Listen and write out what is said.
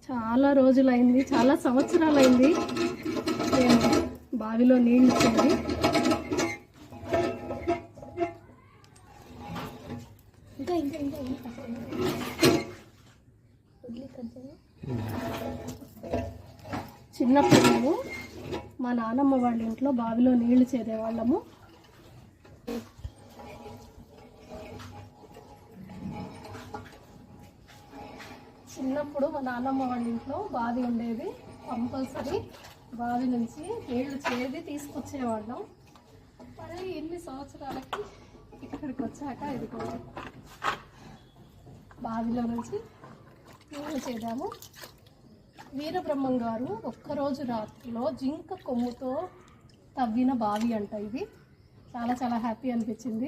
చాలా రోజులైంది, చాలా సంవత్సరాలైంది నేను బావిలో నీళ్ళు ఇచ్చేది. చిన్నప్పుడు మేము మా నాన్నమ్మ వాళ్ళ ఇంట్లో బావిలో నీళ్లు చేదేవాళ్ళము. చిన్నప్పుడు మా నాన్నమ్మ వాళ్ళ ఇంట్లో బావి ఉండేది. కంపల్సరీ బావి నుంచి నీళ్లు చేది తీసుకొచ్చేవాళ్ళం. మరి ఎన్ని సంవత్సరాలకి ఇక్కడికి వచ్చాక ఇది కూడా బావిలో నుంచి నీళ్లు చేద్దాము. వీరబ్రహ్మం గారు ఒక్కరోజు రాత్రిలో జింక కొమ్ముతో తవ్విన బావి అంట ఇది. చాలా చాలా హ్యాపీ అనిపించింది.